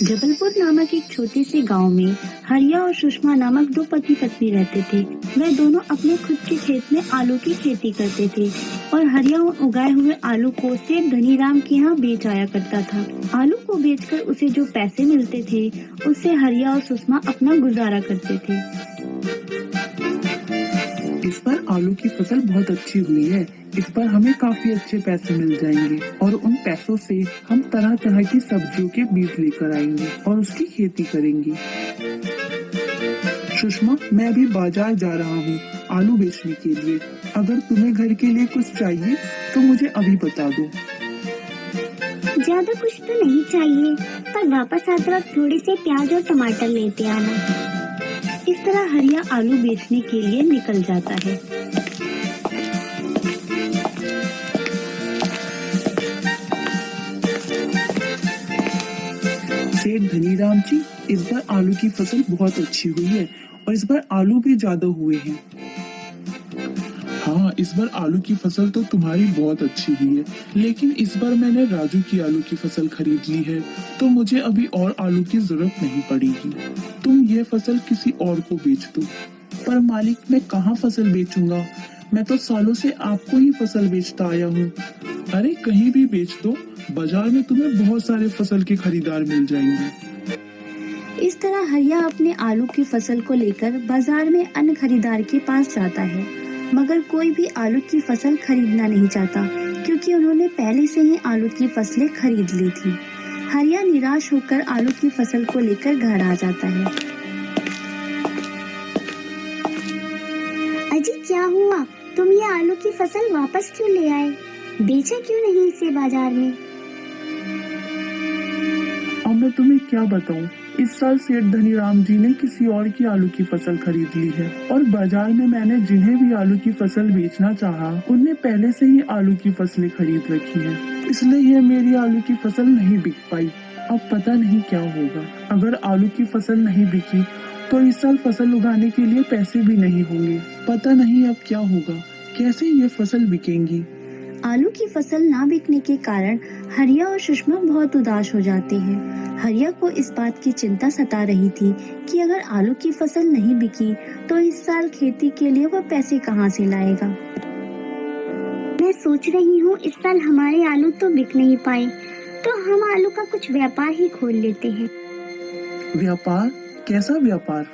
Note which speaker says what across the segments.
Speaker 1: जबलपुर नामक एक छोटे से गांव में हरिया और सुषमा नामक दो पति पत्नी रहते थे। वह दोनों अपने खुद के खेत में आलू की खेती करते थे और हरिया उगाए हुए आलू को सेठ धनीराम के यहाँ बेच आया करता था। आलू को बेचकर उसे जो पैसे मिलते थे उससे हरिया और सुषमा अपना गुजारा करते थे।
Speaker 2: इस बार आलू की फसल बहुत अच्छी हुई है। इस बार हमें काफी अच्छे पैसे मिल जाएंगे और उन पैसों से हम तरह तरह की सब्जियों के बीज लेकर आएंगे और उसकी खेती करेंगे। सुषमा, मैं अभी बाजार जा रहा हूँ आलू बेचने के लिए। अगर तुम्हें घर के लिए कुछ चाहिए तो मुझे अभी बता दो।
Speaker 3: ज्यादा कुछ तो नहीं चाहिए, पर वापस आते वक्त थोड़े से प्याज और टमाटर लेते आना।
Speaker 1: इस तरह हरिया आलू बेचने के लिए निकल जाता है।
Speaker 2: सेठ धनीराम जी, इस बार आलू की फसल बहुत अच्छी हुई है और इस बार आलू भी ज्यादा हुए हैं। हाँ, इस बार आलू की फसल तो तुम्हारी बहुत अच्छी हुई है, लेकिन इस बार मैंने राजू की आलू की फसल खरीद ली है, तो मुझे अभी और आलू की जरूरत नहीं पड़ेगी। तुम ये फसल किसी और को बेच दो। पर मालिक, मैं कहाँ फसल बेचूंगा? मैं तो सालों से आपको ही फसल बेचता आया हूँ। अरे कहीं भी बेच दो, बाजार में तुम्हें बहुत सारे फसल के खरीदार मिल जाएंगे।
Speaker 1: इस तरह हरिया अपने आलू की फसल को लेकर बाजार में अन्य खरीदार के पास जाता है, मगर कोई भी आलू की फसल खरीदना नहीं चाहता, क्योंकि उन्होंने पहले से ही आलू की फसलें खरीद ली थी। हरिया निराश होकर आलू की फसल को लेकर घर आ जाता है।
Speaker 3: अजी, क्या हुआ? तुम ये आलू की फसल वापस क्यों ले आए? बेचा क्यों नहीं इसे बाजार में?
Speaker 2: अब मैं तुम्हें क्या बताऊं? इस साल सेठ धनीराम जी ने किसी और की आलू की फसल खरीद ली है और बाजार में मैंने जिन्हें भी आलू की फसल बेचना चाहा, उनने पहले से ही आलू की फसलें खरीद रखी है। इसलिए ये मेरी आलू की फसल नहीं बिक पाई। अब पता नहीं क्या होगा। अगर आलू की फसल नहीं बिकी तो इस साल फसल उगाने के लिए पैसे भी नहीं होंगे। पता नहीं अब क्या होगा, कैसे ये फसल बिकेंगी।
Speaker 1: आलू की फसल ना बिकने के कारण हरिया और सुषमा बहुत उदास हो जाते हैं। हरिया को इस बात की चिंता सता रही थी कि अगर आलू की फसल नहीं बिकी तो इस साल खेती के लिए वह पैसे कहां से लाएगा।
Speaker 3: मैं सोच रही हूँ इस साल हमारे आलू तो बिक नहीं पाए, तो हम आलू का कुछ व्यापार ही खोल लेते हैं।
Speaker 2: व्यापार? कैसा व्यापार?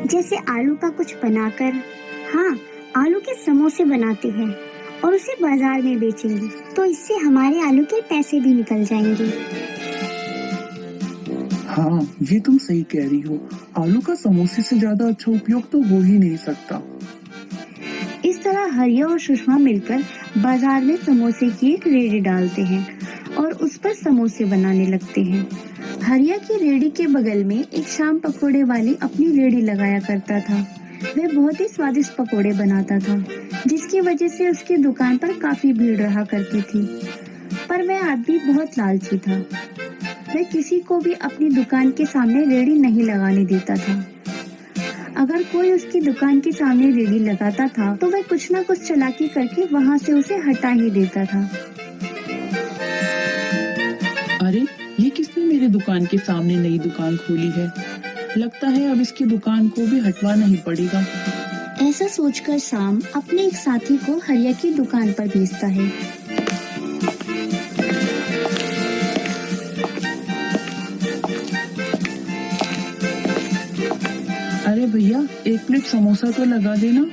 Speaker 3: जैसे आलू का कुछ बनाकर, हाँ, आलू के समोसे बनाते हैं और उसे बाजार में बेचेंगे, तो इससे हमारे आलू के पैसे भी निकल जाएंगे।
Speaker 2: हाँ, ये तुम सही कह रही हो। आलू का समोसे से ज्यादा अच्छा उपयोग तो हो ही नहीं सकता।
Speaker 1: इस तरह हरिया और सुषमा मिलकर बाजार में समोसे की एक रेडी डालते हैं और उस पर समोसे बनाने लगते हैं। हरिया की रेडी के बगल में एक शाम पकोड़े वाली अपनी रेडी लगाया करता था। वह बहुत ही स्वादिष्ट पकोड़े बनाता था, जिसकी वजह से उसकी दुकान पर काफी भीड़ रहा करती थी। पर वह आदमी बहुत लालची था। वह किसी को भी अपनी दुकान के सामने रेडी नहीं लगाने देता था। अगर कोई उसकी दुकान के सामने रेडी लगाता था तो वह कुछ न कुछ चालाकी करके वहां से उसे हटा ही देता था।
Speaker 2: अरे, ये किसने मेरी दुकान के सामने नई दुकान खोली है? लगता है अब इसकी दुकान को भी हटवाना ही पड़ेगा।
Speaker 1: ऐसा सोचकर शाम अपने एक साथी को हरिया की दुकान पर भेजता है।
Speaker 2: अरे भैया, एक प्लेट समोसा तो लगा देना।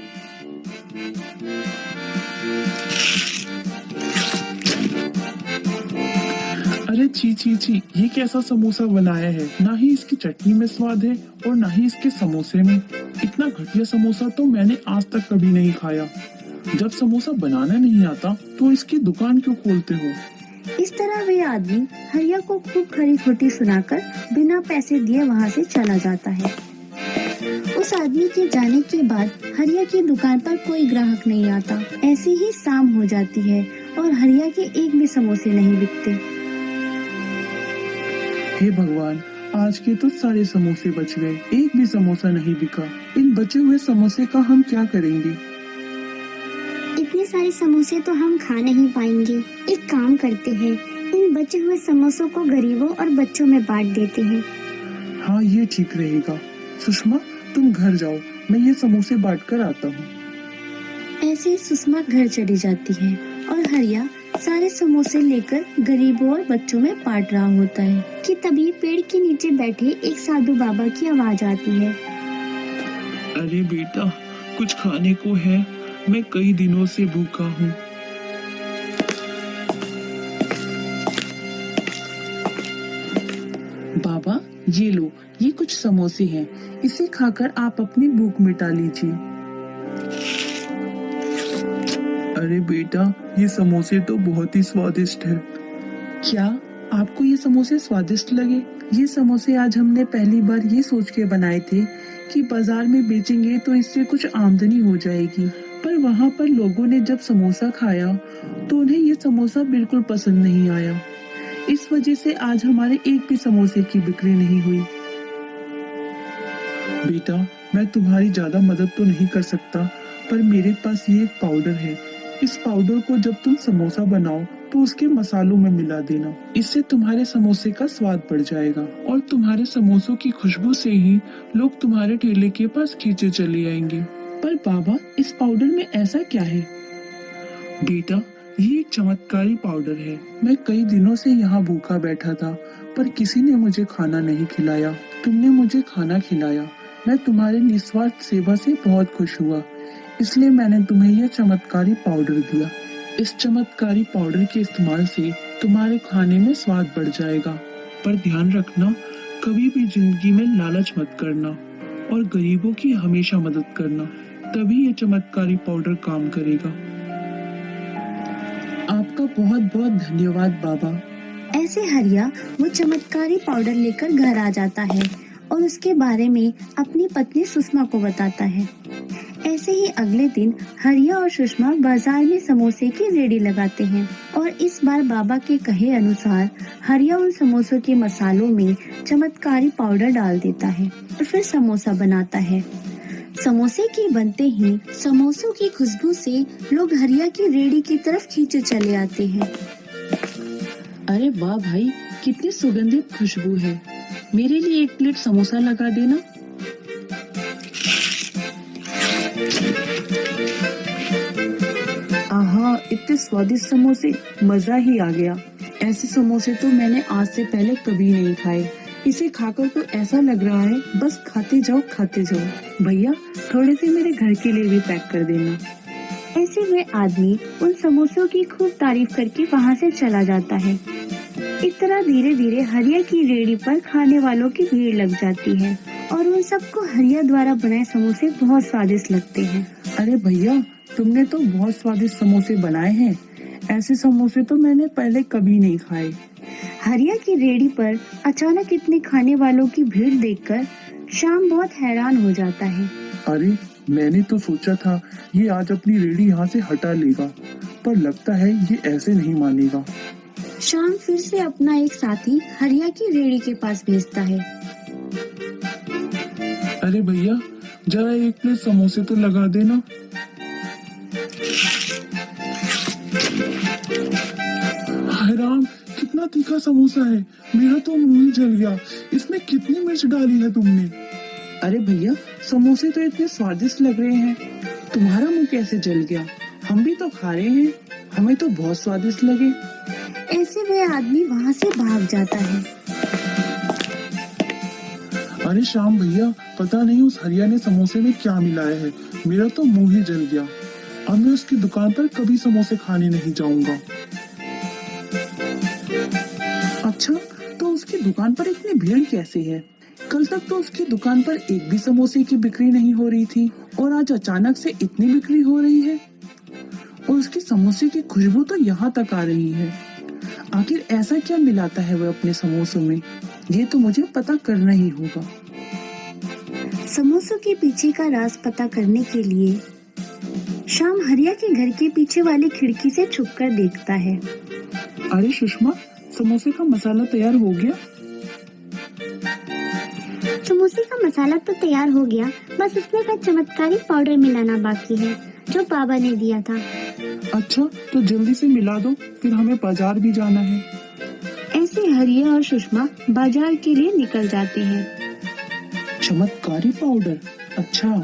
Speaker 2: अरे छी छी छी, ये कैसा समोसा बनाया है? ना ही इसकी चटनी में स्वाद है और ना ही इसके समोसे में। इतना घटिया समोसा तो मैंने आज तक कभी नहीं खाया। जब समोसा बनाना नहीं आता तो इसकी दुकान क्यों खोलते हो?
Speaker 1: इस तरह वे आदमी हरिया को खूब खरी खोटी सुनाकर बिना पैसे दिए वहां से चला जाता है। उस आदमी के जाने के बाद हरिया की दुकान पर कोई ग्राहक नहीं आता। ऐसे ही शाम हो जाती है और हरिया के एक भी समोसे नहीं बिकते।
Speaker 2: हे भगवान, आज के तो सारे समोसे बच गए, एक भी समोसा नहीं बिका। इन बचे हुए समोसे का हम क्या करेंगे?
Speaker 3: इतने सारे समोसे तो हम खा नहीं पाएंगे। एक काम करते हैं, इन बचे हुए समोसों को गरीबों और बच्चों में बांट देते हैं।
Speaker 2: हाँ, ये ठीक रहेगा। सुषमा, तुम घर जाओ, मैं ये समोसे बांट कर आता हूँ।
Speaker 1: ऐसे ही सुषमा घर चली जाती है और हरिया सारे समोसे लेकर गरीबों और बच्चों में बांट रहा होता है
Speaker 3: कि तभी पेड़ के नीचे बैठे एक साधु बाबा की आवाज आती है।
Speaker 2: अरे बेटा, कुछ खाने को है? मैं कई दिनों से भूखा हूँ। बाबा, ये लो, ये कुछ समोसे हैं, इसे खाकर आप अपनी भूख मिटा लीजिए। अरे बेटा, ये समोसे तो बहुत ही स्वादिष्ट है। क्या आपको ये समोसे स्वादिष्ट लगे? ये समोसे आज हमने पहली बार ये सोच के बनाए थे कि बाजार में बेचेंगे तो इससे कुछ आमदनी हो जाएगी, पर वहाँ पर लोगों ने जब समोसा खाया तो उन्हें ये समोसा बिल्कुल पसंद नहीं आया। इस वजह से आज हमारे एक भी समोसे की बिक्री नहीं हुई। बेटा, मैं तुम्हारी ज्यादा मदद तो नहीं कर सकता, पर मेरे पास ये एक पाउडर है। इस पाउडर को जब तुम समोसा बनाओ तो उसके मसालों में मिला देना। इससे तुम्हारे समोसे का स्वाद बढ़ जाएगा और तुम्हारे समोसों की खुशबू से ही लोग तुम्हारे ठेले के पास खींचे चले आएंगे। पर बाबा, इस पाउडर में ऐसा क्या है? बेटा, ये एक चमत्कारी पाउडर है। मैं कई दिनों से यहाँ भूखा बैठा था, पर किसी ने मुझे खाना नहीं खिलाया। तुमने मुझे खाना खिलाया। मैं तुम्हारी निस्वार्थ सेवा से बहुत खुश हुआ, इसलिए मैंने तुम्हें यह चमत्कारी पाउडर दिया। इस चमत्कारी पाउडर के इस्तेमाल से तुम्हारे खाने में स्वाद बढ़ जाएगा। पर ध्यान रखना, कभी भी जिंदगी में लालच मत करना और गरीबों की हमेशा मदद करना, तभी ये चमत्कारी पाउडर काम करेगा। आपका बहुत बहुत धन्यवाद बाबा।
Speaker 1: ऐसे हरिया वो चमत्कारी पाउडर लेकर घर आ जाता है और उसके बारे में अपनी पत्नी सुषमा को बताता है। ऐसे ही अगले दिन हरिया और सुषमा बाजार में समोसे की रेडी लगाते हैं और इस बार बाबा के कहे अनुसार हरिया उन समोसों के मसालों में चमत्कारी पाउडर डाल देता है और फिर समोसा बनाता है। समोसे के बनते ही समोसों की खुशबू से लोग हरिया की रेडी की तरफ खींचे चले आते हैं।
Speaker 2: अरे वाह भाई, कितनी सुगंधित खुशबू है। मेरे लिए एक प्लेट समोसा लगा देना। आहा, इतने स्वादिष्ट समोसे, मजा ही आ गया। ऐसे समोसे तो मैंने आज से पहले कभी नहीं खाए। इसे खाकर तो ऐसा लग रहा है बस खाते जाओ खाते जाओ। भैया, थोड़े से मेरे घर के लिए भी पैक कर देना।
Speaker 1: ऐसे में आदमी उन समोसों की खूब तारीफ करके वहाँ से चला जाता है। इस तरह धीरे धीरे हरिया की रेडी पर खाने वालों की भीड़ लग जाती है और उन सबको हरिया द्वारा बनाए समोसे बहुत स्वादिष्ट लगते हैं।
Speaker 2: अरे भैया, तुमने तो बहुत स्वादिष्ट समोसे बनाए हैं। ऐसे समोसे तो मैंने पहले कभी नहीं खाए।
Speaker 1: हरिया की रेडी पर अचानक इतने खाने वालों की भीड़ देखकर श्याम बहुत हैरान हो जाता है।
Speaker 2: अरे, मैंने तो सोचा था ये आज अपनी रेडी यहाँ से हटा लेगा, पर लगता है ये ऐसे नहीं मानेगा।
Speaker 1: श्याम फिर से अपना एक साथी हरिया की रेडी के पास भेजता है।
Speaker 2: अरे भैया, जरा एक प्लेट समोसे तो लगा देना। हाय राम, कितना तीखा समोसा है, मेरा तो मुंह ही जल गया। इसमें कितनी मिर्च डाली है तुमने? अरे भैया, समोसे तो इतने स्वादिष्ट लग रहे हैं, तुम्हारा मुंह कैसे जल गया? हम भी तो खा रहे हैं, हमें तो बहुत स्वादिष्ट लगे।
Speaker 1: ऐसे वह आदमी वहाँ से भाग जाता है।
Speaker 2: अरे श्याम भैया, पता नहीं उस हरिया ने समोसे में क्या मिलाया है, मेरा तो मुंह ही जल गया। अब मैं उसकी दुकान पर कभी समोसे खाने नहीं जाऊंगा। अच्छा, तो उसकी दुकान पर इतनी भीड़ कैसे है? कल तक तो उसकी दुकान पर एक भी समोसे की बिक्री नहीं हो रही थी और आज अचानक से इतनी बिक्री हो रही है और उसकी समोसे की खुशबू तो यहाँ तक आ रही है। आखिर ऐसा क्या मिलाता है वह अपने समोसों में? ये तो मुझे पता करना ही होगा।
Speaker 1: समोसों के पीछे का राज पता करने के लिए श्याम हरिया के घर के पीछे वाली खिड़की से छुपकर देखता है।
Speaker 2: अरे सुषमा, समोसे का मसाला तैयार हो गया?
Speaker 3: समोसे का मसाला तो तैयार हो गया, बस उसमें का चमत्कारी पाउडर मिलाना बाकी है जो बाबा ने दिया था।
Speaker 2: अच्छा, तो जल्दी से मिला दो, फिर हमें बाजार भी जाना है।
Speaker 1: हरिया और सुषमा बाजार के लिए निकल जाते हैं।
Speaker 2: चमत्कारी पाउडर, अच्छा,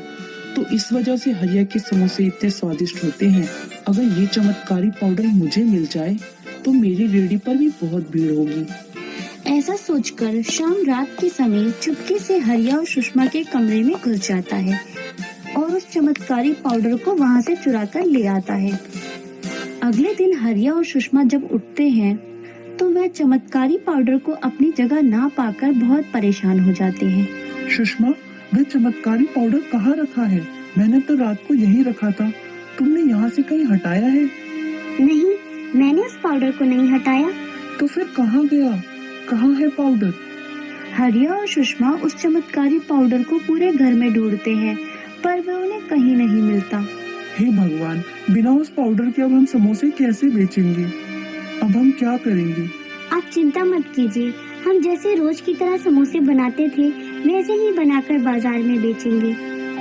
Speaker 2: तो इस वजह से हरिया के समोसे इतने स्वादिष्ट होते हैं। अगर ये चमत्कारी पाउडर मुझे मिल जाए तो मेरी रेहड़ी पर भी बहुत भीड़ होगी।
Speaker 1: ऐसा सोचकर शाम रात के समय चुपके से हरिया और सुषमा के कमरे में घुस जाता है और उस चमत्कारी पाउडर को वहां से चुरा कर ले आता है। अगले दिन हरिया और सुषमा जब उठते हैं तो वह चमत्कारी पाउडर को अपनी जगह ना पाकर बहुत परेशान हो जाते हैं।
Speaker 2: सुषमा, वह चमत्कारी पाउडर कहाँ रखा है? मैंने तो रात को यहीं रखा था। तुमने यहाँ से कहीं हटाया है?
Speaker 3: नहीं, मैंने उस पाउडर को नहीं हटाया।
Speaker 2: तो फिर कहाँ गया? कहाँ है पाउडर?
Speaker 1: हरिया और सुषमा उस चमत्कारी पाउडर को पूरे घर में ढूंढते हैं पर वह उन्हें कहीं नहीं मिलता।
Speaker 2: हे भगवान, बिना उस पाउडर के अब हम समोसे कैसे बेचेंगे? अब हम क्या करेंगे?
Speaker 3: आप चिंता मत कीजिए, हम जैसे रोज की तरह समोसे बनाते थे वैसे ही बनाकर बाजार में बेचेंगे।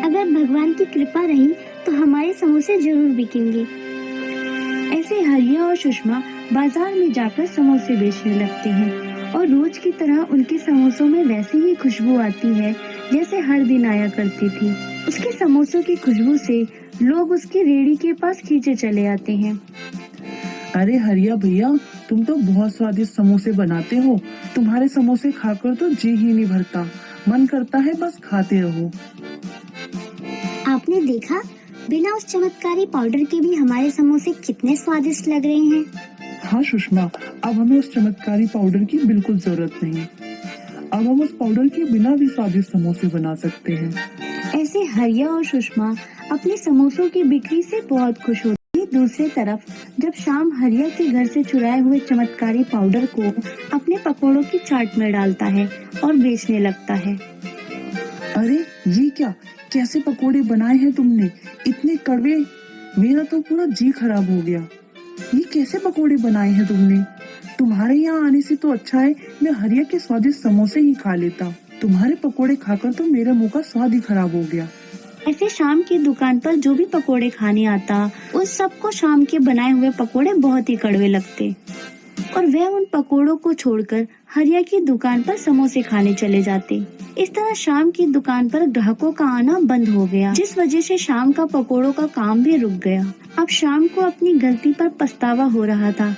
Speaker 3: अगर भगवान की कृपा रही तो हमारे समोसे जरूर बिकेंगे।
Speaker 1: ऐसे हरिया और सुषमा बाजार में जाकर समोसे बेचने लगते हैं और रोज की तरह उनके समोसों में वैसी ही खुशबू आती है जैसे हर दिन आया करती थी। उसके समोसों की खुशबू से लोग उसकी रेहड़ी के पास खींचे चले आते हैं।
Speaker 2: अरे हरिया भैया, तुम तो बहुत स्वादिष्ट समोसे बनाते हो। तुम्हारे समोसे खाकर तो जी ही नहीं भरता, मन करता है बस खाते रहो।
Speaker 3: आपने देखा, बिना उस चमत्कारी पाउडर के भी हमारे समोसे कितने स्वादिष्ट लग रहे हैं।
Speaker 2: हाँ सुषमा, अब हमें उस चमत्कारी पाउडर की बिल्कुल जरूरत नहीं। अब हम उस पाउडर के बिना भी स्वादिष्ट समोसे बना सकते हैं।
Speaker 1: ऐसे हरिया और सुषमा अपने समोसों की बिक्री से बहुत खुश होती है। दूसरी तरफ जब शाम हरिया के घर से चुराए हुए चमत्कारी पाउडर को अपने पकोड़ों की चाट में डालता है और बेचने लगता है।
Speaker 2: अरे ये क्या, कैसे पकोड़े बनाए हैं तुमने? इतने कड़वे, मेरा तो पूरा जी खराब हो गया। ये कैसे पकोड़े बनाए हैं तुमने? तुम्हारे यहाँ आने से तो अच्छा है मैं हरिया के स्वादिष्ट समोसे ही खा लेता। तुम्हारे पकोड़े खाकर तो मेरे मुंह का स्वाद ही खराब हो गया।
Speaker 1: ऐसे शाम की दुकान पर जो भी पकोड़े खाने आता उस सबको शाम के बनाए हुए पकोड़े बहुत ही कड़वे लगते और वह उन पकोड़ों को छोड़कर हरिया की दुकान पर समोसे खाने चले जाते। इस तरह शाम की दुकान पर ग्राहकों का आना बंद हो गया, जिस वजह से शाम का पकोड़ों का काम भी रुक गया। अब शाम को अपनी गलती पर पछतावा हो रहा था।